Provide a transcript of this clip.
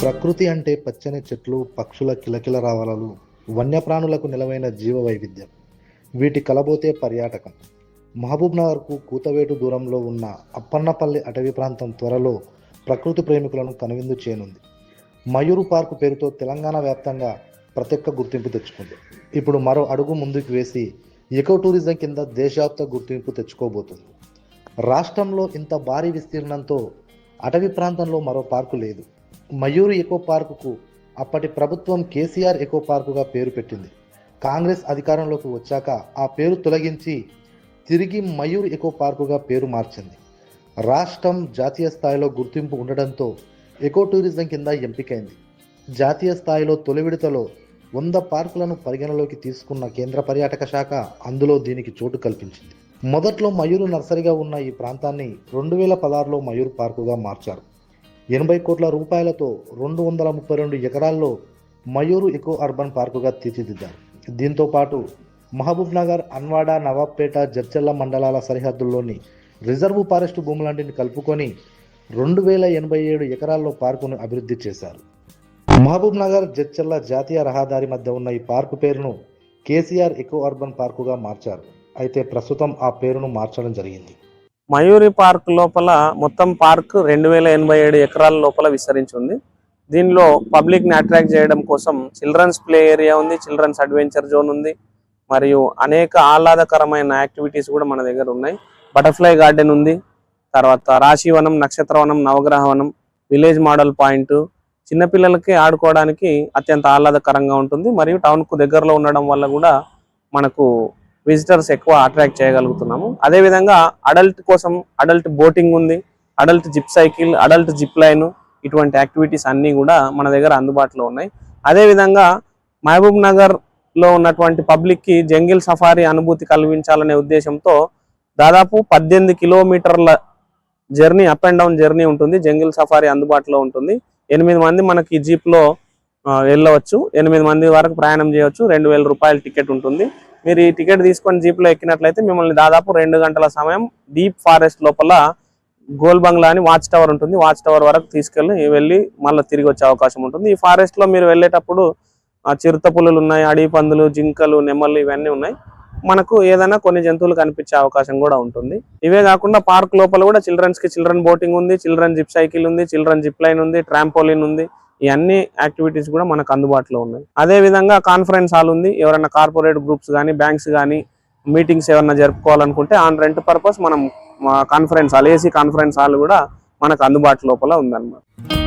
ప్రకృతి అంటే పచ్చని చెట్లు, పక్షుల కిలకిల రావాలలు, వన్యప్రాణులకు నిలవైన జీవ వైవిధ్యం. వీటి కలబోతే పర్యాటకం. మహబూబ్నగర్కు కూతవేటు దూరంలో ఉన్న అప్పన్నపల్లి అటవీ ప్రాంతం త్వరలో ప్రకృతి ప్రేమికులను కనువిందు చేయనుంది. మయూరు పార్కు పేరుతో తెలంగాణ వ్యాప్తంగా ప్రత్యేక గుర్తింపు తెచ్చుకుంది. ఇప్పుడు మరో అడుగు ముందుకు వేసి ఎకో టూరిజం కింద దేశవ్యాప్త గుర్తింపు తెచ్చుకోబోతుంది. రాష్ట్రంలో ఇంత భారీ విస్తీర్ణంతో అటవీ ప్రాంతంలో మరో పార్కు లేదు. మయూరు ఎకో పార్కుకు అప్పటి ప్రభుత్వం కేసీఆర్ ఎకో పార్కుగా పేరు పెట్టింది. కాంగ్రెస్ అధికారంలోకి వచ్చాక ఆ పేరు తొలగించి తిరిగి మయూరు ఎకో పార్కుగా పేరు మార్చింది. రాష్ట్రం జాతీయ స్థాయిలో గుర్తింపు ఉండడంతో ఎకో టూరిజం కింద ఎంపికైంది. జాతీయ స్థాయిలో తొలి విడతలో 100 పార్కులను పరిగణలోకి తీసుకున్న కేంద్ర పర్యాటక శాఖ అందులో దీనికి చోటు కల్పించింది. మొదట్లో మయూరు నర్సరీగా ఉన్న ఈ ప్రాంతాన్ని 2016లో మయూరు పార్కుగా మార్చారు. 80 కోట్ల రూపాయలతో 232 ఎకరాల్లో మయూరు ఎకో అర్బన్ పార్కుగా తీర్చిదిద్దారు. దీంతో పాటు మహబూబ్నగర్, అన్వాడ, నవాబ్పేట, జడ్చర్ల మండలాల సరిహద్దుల్లోని రిజర్వు ఫారెస్టు భూములన్నింటిని కలుపుకొని 2087 ఎకరాల్లో పార్కును అభివృద్ధి చేశారు. మహబూబ్నగర్, జడ్చర్ల జాతీయ రహదారి మధ్య ఉన్న ఈ పార్కు పేరును కేసీఆర్ ఎకో అర్బన్ పార్కుగా మార్చారు. అయితే ప్రస్తుతం ఆ పేరును మార్చడం జరిగింది. మయూరి పార్క్ లోపల మొత్తం పార్క్ 2087 ఎకరాల లోపల విస్తరించి ఉంది. దీనిలో పబ్లిక్ని అట్రాక్ట్ చేయడం కోసం చిల్డ్రన్స్ ప్లే ఏరియా ఉంది, చిల్డ్రన్స్ అడ్వెంచర్ జోన్ ఉంది, మరియు అనేక ఆహ్లాదకరమైన యాక్టివిటీస్ కూడా మన దగ్గర ఉన్నాయి. బటర్ఫ్లై గార్డెన్ ఉంది, తర్వాత రాశివనం, నక్షత్రవనం, నవగ్రహవనం, విలేజ్ మోడల్ పాయింట్, చిన్నపిల్లలకి ఆడుకోవడానికి అత్యంత ఆహ్లాదకరంగా ఉంటుంది. మరియు టౌన్కు దగ్గరలో ఉండడం వల్ల కూడా మనకు విజిటర్స్ ఎక్కువ అట్రాక్ట్ చేయగలుగుతున్నాము. అదేవిధంగా అడల్ట్ కోసం అడల్ట్ బోటింగ్ ఉంది, adult zip cycle, adult zip line, ఇటువంటి యాక్టివిటీస్ అన్నీ కూడా మన దగ్గర అందుబాటులో ఉన్నాయి. అదేవిధంగా మహబూబ్ నగర్లో ఉన్నటువంటి పబ్లిక్కి జంగిల్ సఫారీ అనుభూతి కలిగించాలనే ఉద్దేశంతో దాదాపు 18 కిలోమీటర్ల journey, up and down journey ఉంటుంది. జంగిల్ సఫారీ అందుబాటులో ఉంటుంది. 8 మంది మనకి జీప్లో వెళ్ళవచ్చు, 8 మంది వరకు ప్రయాణం చేయవచ్చు. 2000 రూపాయల టికెట్ ఉంటుంది. మీరు ఈ టికెట్ తీసుకొని జీప్లో ఎక్కినట్లయితే మిమ్మల్ని దాదాపు 2 గంటల సమయం డీప్ ఫారెస్ట్ లోపల గోల్ బంగ్లా అని వాచ్ టవర్ ఉంటుంది, వాచ్ టవర్ వరకు వెళ్ళి మళ్ళీ తిరిగి వచ్చే అవకాశం ఉంటుంది. ఈ ఫారెస్ట్లో మీరు వెళ్ళేటప్పుడు చిరుత పులులు ఉన్నాయి, అడవి పందులు, జింకలు, నెమళ్ళు ఇవన్నీ ఉన్నాయి. మనకు ఏదైనా కొన్ని జంతువులు కనిపించే అవకాశం కూడా ఉంటుంది. ఇవే కాకుండా పార్క్ లోపల కూడా చిల్డ్రన్ బోటింగ్ ఉంది, చిల్డ్రన్ జిప్ సైకిల్ ఉంది, చిల్డ్రన్ జిప్ లైన్ ఉంది, ట్రాంపోలిన్ ఉంది. ఈ అన్ని యాక్టివిటీస్ కూడా మనకు అందుబాటులో ఉన్నాయి. అదే విధంగా కాన్ఫరెన్స్ హాల్ ఉంది. ఎవరైనా కార్పొరేట్ గ్రూప్స్ కానీ, బ్యాంక్స్ కానీ మీటింగ్స్ ఏమన్నా జరుపుకోవాలనుకుంటే ఆన్ రెంట్ పర్పస్ మనం conference hall, AC conference hall కూడా మనకు అందుబాటు లోపల ఉందన్నమాట.